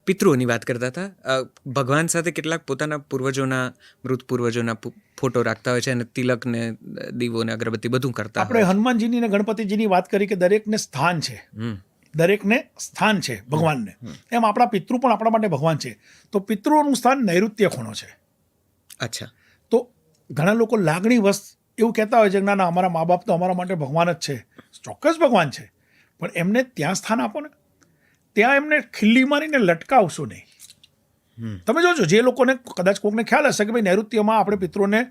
પિતૃઓની વાત કરતા હતા. ભગવાન સાથે કેટલાક પોતાના પૂર્વજોના મૃત પૂર્વજોના ફોટો રાખતા હોય છે અને તિલક ને દીવો ને અગરબત્તી બધું કરતા આપણે હનુમાનજીની ને ગણપતિજીની વાત કરી કે દરેકને સ્થાન છે, દરેકને સ્થાન છે ભગવાનને. એમ આપણા પિતૃ પણ આપણા માટે ભગવાન છે. તો પિતૃઓનું સ્થાન નૈઋત્ય ખૂણો છે. અચ્છા. તો ઘણા લોકો લાગણીવશ એવું કહેતા હોય છે કે ના ના અમારા મા બાપ તો અમારા માટે ભગવાન જ છે. ચોક્કસ ભગવાન છે, પણ એમને ત્યાં સ્થાન આપો ને. ત્યાં એમને ખિલ્લી મારીને લટકાવશો નહીં. તમે જોજો, જે લોકોને કદાચ કોઈકને ખ્યાલ હશે કે ભાઈ નૈઋત્યમાં આપણે પિતૃને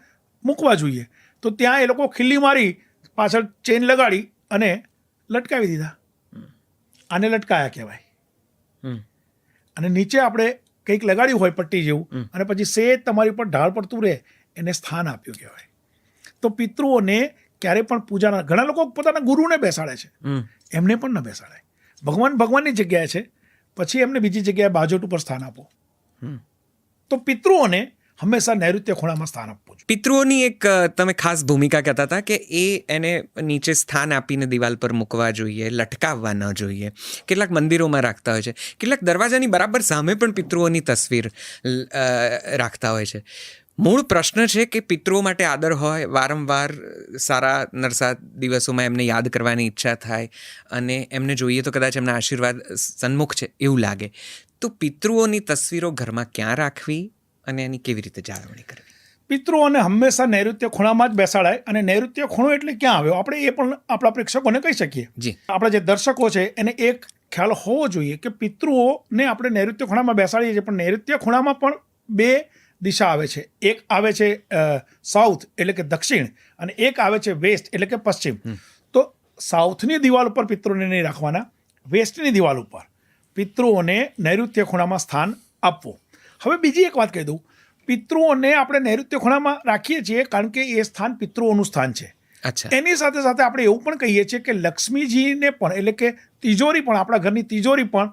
મૂકવા જોઈએ, તો ત્યાં એ લોકો ખિલ્લી મારી પાછળ ચેન લગાડી અને લટકાવી દીધા. આને લટકાયા કહેવાય. અને નીચે આપણે કંઈક લગાડ્યું હોય પટ્ટી જેવું, અને પછી સેજ તમારી પર ઢાળ પડતું રહે, એને સ્થાન આપ્યું કહેવાય. તો પિતૃઓને ક્યારે પણ પૂજાના, ઘણા લોકો પોતાના ગુરુને બેસાડે છે, એમને પણ ન બેસાડાય. ભગવાન ભગવાનની જગ્યાએ છે, પછી એમને બીજી જગ્યાએ બાજોટ ઉપર સ્થાન આપો. તો પિતૃઓને હંમેશા નૈઋત્ય ખૂણામાં સ્થાન આપવું જોઈએ. પિતૃઓની એક તમે ખાસ ભૂમિકા કહેતા હતા કે એને નીચે સ્થાન આપીને દિવાલ પર મૂકવા જોઈએ, લટકાવવા ન જોઈએ. કેટલાક મંદિરોમાં રાખતા હોય છે, કેટલાક દરવાજાની બરાબર સામે પણ પિતૃઓની તસવીર રાખતા હોય છે. મૂળ પ્રશ્ન છે કે પિતૃઓ માટે આદર હોય, વારંવાર સારા નરસા દિવસોમાં એમને યાદ કરવાની ઈચ્છા થાય અને એમને જોઈએ તો કદાચ એમના આશીર્વાદ સન્મુખ છે એવું લાગે. તો પિતૃઓની તસવીરો ઘરમાં ક્યાં રાખવી અને એની કેવી રીતે જાળવણી કરવી? પિતૃઓને હંમેશા નૈઋત્ય ખૂણામાં જ બેસાડાય. અને નૈઋત્ય ખૂણો એટલે ક્યાં આવ્યો, આપણે એ પણ આપણા પ્રેક્ષકોને કહી શકીએ. જી. આપણા જે દર્શકો છે એને એક ખ્યાલ હોવો જોઈએ કે પિતૃઓને આપણે નૈઋત્ય ખૂણામાં બેસાડીએ છીએ, પણ નૈઋત્ય ખૂણામાં પણ બે દિશા આવે છે. એક આવે છે સાઉથ એટલે કે દક્ષિણ, અને એક આવે છે વેસ્ટ એટલે કે પશ્ચિમ. તો સાઉથની દિવાલ ઉપર પિતૃઓને નહીં રાખવાના, વેસ્ટની દિવાલ ઉપર પિતૃઓને નૈઋત્ય ખૂણામાં સ્થાન આપવું. હવે બીજી એક વાત કહી દઉં, પિતૃઓને આપણે નૈઋત્ય ખૂણામાં રાખીએ છીએ કારણ કે એ સ્થાન પિતૃઓનું સ્થાન છે. અચ્છા. એની સાથે સાથે આપણે એવું પણ કહીએ છીએ કે લક્ષ્મીજીને પણ, એટલે કે તિજોરી પણ, આપણા ઘરની તિજોરી પણ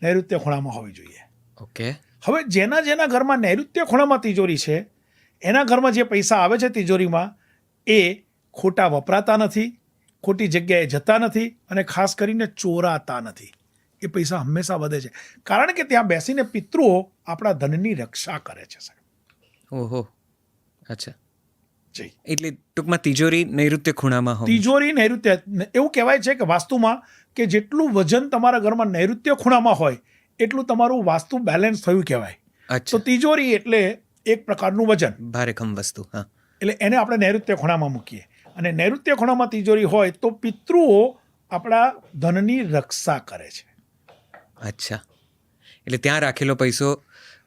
નૈઋત્ય ખૂણામાં હોવી જોઈએ. ઓકે. હવે જેના ઘરમાં નૈઋત્ય ખૂણામાં તિજોરી છે, એના ઘરમાં જે પૈસા આવે છે તિજોરીમાં, એ ખોટા વપરાતા નથી, ખોટી જગ્યાએ જતા નથી, અને ખાસ કરીને ચોરાતા નથી. એ પૈસા હંમેશા વધે છે, કારણ કે ત્યાં બેસીને પિતૃઓ આપણા ધનની રક્ષા કરે છે. ઓહો. અચ્છા. જી. એટલે ટૂંકમાં તિજોરી નૈઋત્ય ખૂણામાં હોય. તિજોરી નૈઋત્ય, એવું કહેવાય છે કે વાસ્તુમાં કે જેટલું વજન તમારા ઘરમાં નૈઋત્ય ખૂણામાં હોય એટલું તમારું વાસ્તુ બેલેન્સ થયું કહેવાય. તો તિજોરી એટલે એક પ્રકારનું વજન, ભારેખમ વસ્તુ. હા. એટલે એને આપણે નૈઋત્ય ખૂણામાં મૂકીએ. અને નૈઋત્ય ખૂણામાં તિજોરી હોય તો પિતૃઓ આપણા ધનની રક્ષા કરે છે. અચ્છા. એટલે ત્યાં રાખેલો પૈસો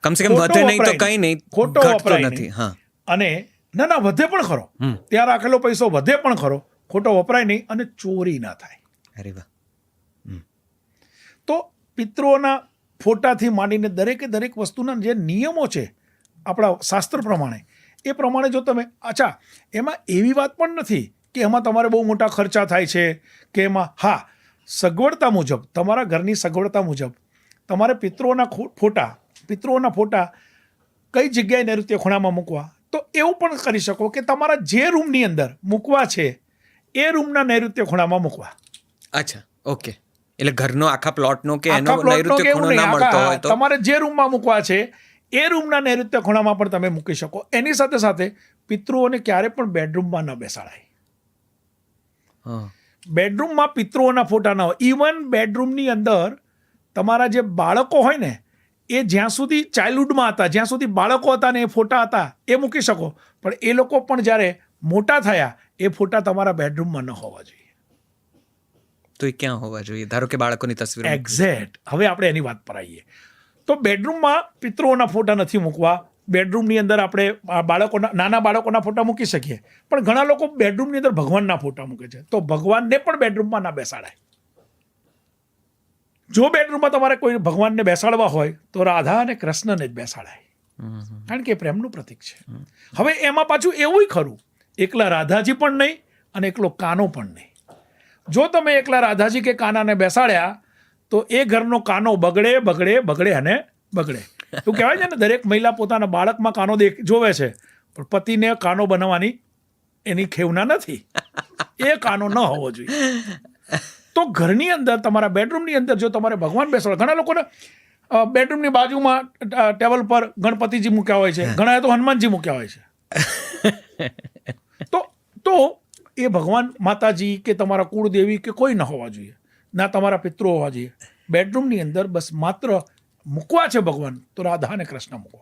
કમસે કમ વધે નહીં તો કંઈ નહીં, ખોટો ઘટતો વપરાય નથી. નહીં. હા. અને ના વધે પણ ખરો, ત્યાં રાખેલો પૈસો વધે પણ ખરો, ખોટો વપરાય નહીં અને ચોરી ના થાય. અરે વાહ. તો પિતૃઓના ફોટાથી માંડીને દરેક વસ્તુના જે નિયમો છે આપણા શાસ્ત્ર પ્રમાણે, એ પ્રમાણે જો તમે, અચ્છા, એમાં એવી વાત પણ નથી કે એમાં તમારે બહુ મોટા ખર્ચા થાય છે કે એમાં, હા, સગવડતા મુજબ, તમારા ઘરની સગવડતા મુજબ તમારે પિતૃઓના ફોટા કઈ જગ્યાએ નૈઋત્ય ખૂણામાં મૂકવા, તો એવું પણ કરી શકો કે તમારા જે રૂમની અંદર મૂકવા છે એ રૂમના નૈઋત્ય ખૂણામાં મૂકવા. અચ્છા. ઓકે. એટલે ઘરનો આખા પ્લોટનો કે એનો નૈઋત્ય ખૂણો ના મળતો હોય તો તમારે જે રૂમમાં મૂકવા છે એ રૂમના નૈઋત્ય ખૂણામાં પણ તમે મૂકી શકો. એની સાથે સાથે પિતૃઓને ક્યારે પણ બેડરૂમમાં ન બેસાડાય. બેડરૂમમાં પિતૃઓના ફોટા ન હોય. ઇવન બેડરૂમની અંદર તમારા જે બાળકો હોય ને, એ જ્યાં સુધી ચાઇલ્ડહુડમાં હતા, જ્યાં સુધી બાળકો હતા ને એ ફોટા હતા, એ મૂકી શકો. પણ એ લોકો પણ જ્યારે મોટા થયા, એ ફોટા તમારા બેડરૂમમાં ન હોવા જોઈએ. તો એ ક્યાં હોવા જોઈએ? ધારો કે બાળકોની તસવીર. એક્ઝેક્ટ. હવે આપણે એની વાત પર આવીએ. તો બેડરૂમમાં પિતૃઓના ફોટા નથી મૂકવા. બેડરૂમની અંદર આપણે નાના બાળકોના ફોટા મૂકી શકીએ, પણ ઘણા લોકો બેડરૂમની અંદર ભગવાનના ફોટા મૂકે છે. તો ભગવાનને પણ બેડરૂમમાં ના બેસાડાય. જો બેડરૂમમાં તમારે કોઈ ભગવાનને બેસાડવા હોય તો રાધા અને કૃષ્ણને જ બેસાડાય, કારણ કે પ્રેમનું પ્રતીક છે. હવે એમાં પાછું એવું ખરું, એકલા રાધાજી પણ નહીં અને એકલો કાનો પણ નહીં. જો તમે એકલા રાધાજી કે કાનાને બેસાડ્યા તો એ ઘરનો કાનો બગડે અને બગડે. એવું કહેવાય છે ને, દરેક મહિલા પોતાના બાળકમાં કાનો જોવે છે, પણ પતિને કાનો બનાવવાની એની ખેવના નથી. એ કાનો ન હોવો જોઈએ. તો ઘરની અંદર, તમારા બેડરૂમની અંદર જો તમારે ભગવાન બેસાડો, ઘણા લોકોને બેડરૂમની બાજુમાં ટેબલ પર ગણપતિજી મૂક્યા હોય છે, ઘણાએ તો હનુમાનજી મૂક્યા હોય છે. તો એ ભગવાન માતાજી કે તમારા કુળદેવી કે કોઈ ન હોવા જોઈએ, ના તમારા પિતૃ હોવા જોઈએ. બેડરૂમની અંદર બસ માત્ર મૂકવા છે ભગવાન, તો રાધા અને કૃષ્ણ મૂકો.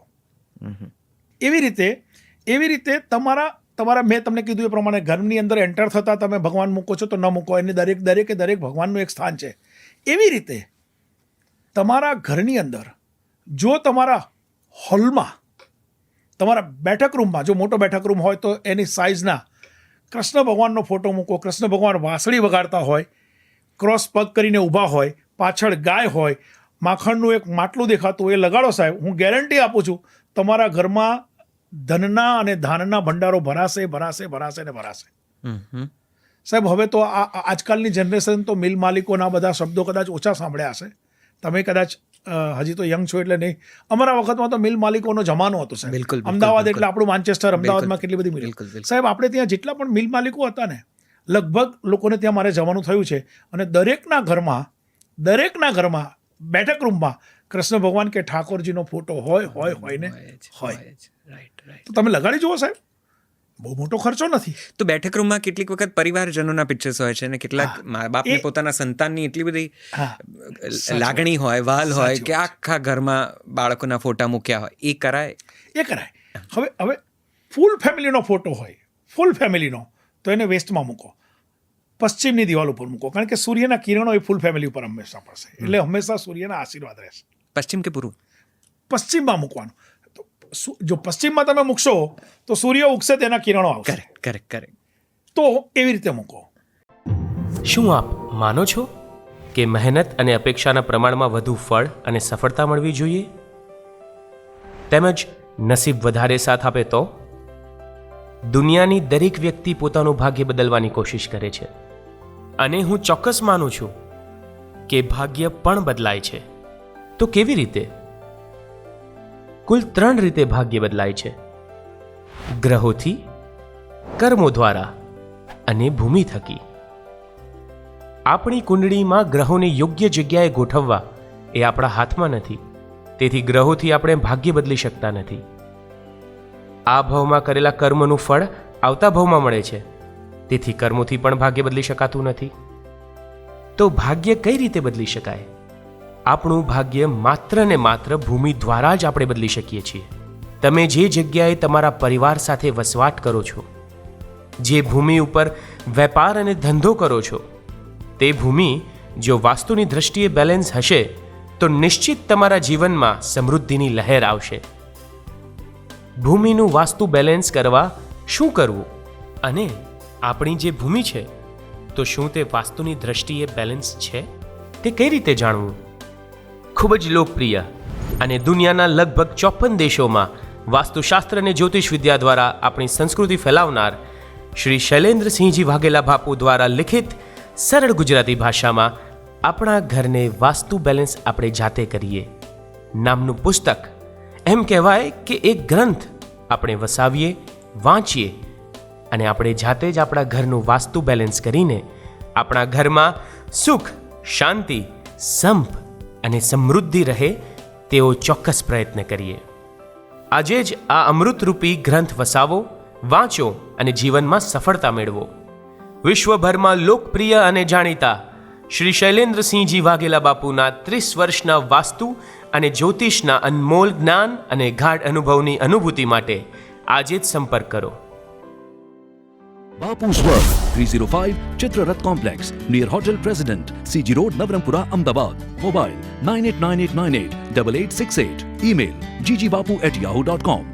એવી રીતે તમારા મેં તમને કીધું એ પ્રમાણે ઘરની અંદર એન્ટર થતાં તમે ભગવાન મૂકો છો તો ન મૂકો, એને દરેકે ભગવાનનું એક સ્થાન છે. એવી રીતે તમારા ઘરની અંદર જો તમારા હોલમાં, તમારા બેઠક રૂમમાં, જો મોટો બેઠક રૂમ હોય તો એની સાઇઝના કૃષ્ણ ભગવાનનો ફોટો મૂકો. કૃષ્ણ ભગવાન વાંસળી વગાડતા હોય, ક્રોસ પગ કરીને ઊભા હોય, પાછળ ગાય હોય, માખણનું એક માટલું દેખાતું એ લગાડો સાહેબ. હું ગેરંટી આપું છું તમારા ઘરમાં ધનના અને ધાનના ભંડારો ભરાશે. સાહેબ હવે તો આજકાલની જનરેશન તો મિલ માલિકોના બધા શબ્દો કદાચ ઓછા સાંભળ્યા હશે. તમે કદાચ હજી તો યંગ છો એટલે નહીં. અમારા વખતમાં તો મિલ માલિકોનો જમાનો હતો સાહેબ. બિલકુલ. અમદાવાદ એટલે આપણું માન્ચેસ્ટર, અમદાવાદમાં કેટલી બધી મિલ. સાહેબ આપણે ત્યાં જેટલા પણ મિલ માલિકો હતા ને, લગભગ લોકોને ત્યાં મારે જવાનું થયું છે, અને દરેકના ઘરમાં બેઠક રૂમમાં કૃષ્ણ ભગવાન કે ઠાકોરજીનો ફોટો હોય ને. તો તમે લગાડી જુઓ સાહેબ, બહુ મોટો ખર્ચો નથી. તો બેઠક રૂમમાં કેટલીક વખત પરિવારજનોના પિક્ચર્સ હોય છે, અને કેટલાક મા બાપને પોતાના સંતાનની એટલી બધી લાગણી હોય, વાલ હોય કે આખા ઘરમાં બાળકોના ફોટા મૂક્યા હોય, એ કરાય. હવે ફૂલ ફેમિલીનો ફોટો હોય, ફૂલ ફેમિલીનો, તો એને વેસ્ટમાં મૂકો, પશ્ચિમની દિવાલ ઉપર મૂકો, કારણ કે સૂર્યના કિરણો એ ફૂલ ફેમિલી ઉપર હંમેશા પડશે, એટલે હંમેશા સૂર્યના આશીર્વાદ રહેશે. પશ્ચિમ કે પૂર્વ? પશ્ચિમમાં મૂકવાનું. જો પશ્ચિમમાં તમે મૂકશો તો સૂર્ય ઉગશે, તેના કિરણો આવશે. કરેક્ટ. તો એવી રીતે મૂકો. શું આપ માનો છો કે મહેનત અને અપેક્ષાના પ્રમાણમાં વધુ ફળ અને સફળતા મળવી જોઈએ, તેમજ નસીબ વધારે સાથ આપે તો? દુનિયાની દરેક વ્યક્તિ પોતાનું ભાગ્ય બદલવાની કોશિશ કરે છે, અને હું ચોક્કસ માનું છું કે ભાગ્ય પણ બદલાય છે. તો કેવી રીતે? કુલ 3 રીતે ભાગ્ય બદલાય છે: ગ્રહોથી, કર્મો દ્વારા અને ભૂમિ થકી. આપણી કુંડળીમાં ગ્રહોને યોગ્ય જગ્યાએ ગોઠવવા એ આપણા હાથમાં નથી, તેથી ગ્રહોથી આપણે ભાગ્ય બદલી શકતા નથી. આ ભાવમાં કરેલા કર્મનું ફળ આવતા ભાવમાં મળે છે, તેથી કર્મોથી પણ ભાગ્ય બદલી શકાતું નથી. તો ભાગ્ય કઈ રીતે બદલી શકાય? આપણું ભાગ્ય માત્ર ને માત્ર ભૂમિ દ્વારા જ આપણે બદલી શકીએ છીએ. તમે જે જગ્યાએ તમારા પરિવાર સાથે વસવાટ કરો છો, જે ભૂમિ ઉપર વેપાર અને ધંધો કરો છો, તે ભૂમિ જો વાસ્તુની દ્રષ્ટિએ બેલેન્સ હશે તો નિશ્ચિત તમારા જીવનમાં સમૃદ્ધિની લહેર આવશે. ભૂમિનું વાસ્તુ બેલેન્સ કરવા શું કરવું, અને આપણી જે ભૂમિ છે તો શું તે વાસ્તુની દ્રષ્ટિએ બેલેન્સ છે, તે કઈ રીતે જાણવું? ખૂબ જ લોકપ્રિય અને દુનિયાના લગભગ 54 દેશોમાં વાસ્તુશાસ્ત્ર અને જ્યોતિષ વિદ્યા દ્વારા આપણી સંસ્કૃતિ ફેલાવનાર શ્રી શૈલેન્દ્રસિંહજી વાઘેલા બાપુ દ્વારા લિખિત સરળ ગુજરાતી ભાષામાં આપણા ઘરને વાસ્તુ બેલેન્સ આપણે જાતે કરીએ નામનું પુસ્તક, એમ કહેવાય કે એક ગ્રંથ આપણે વસાવીએ, વાંચીએ અને આપણે જાતે જ આપણા ઘરનું વાસ્તુ બેલેન્સ કરીને આપણા ઘરમાં સુખ, શાંતિ, સંપ અને સમૃદ્ધિ રહે તેવો ચોક્કસ પ્રયત્ન કરીએ. આજે જ આ અમૃતરૂપી ગ્રંથ વસાવો, વાંચો અને જીવનમાં સફળતા મેળવો. વિશ્વભરમાં લોકપ્રિય અને જાણીતા શ્રી શૈલેન્દ્રસિંહજી વાઘેલા બાપુના 30 વર્ષના વાસ્તુ અને જ્યોતિષના અનમોલ જ્ઞાન અને ગાઢ અનુભવની અનુભૂતિ માટે આજે જ સંપર્ક કરો. Bapu's World, 305 Chitrarath Complex, near Hotel President, CG Road, Navarampura, Ahmedabad. Mobile 989898 8868. Email ggbapu@yahoo.com.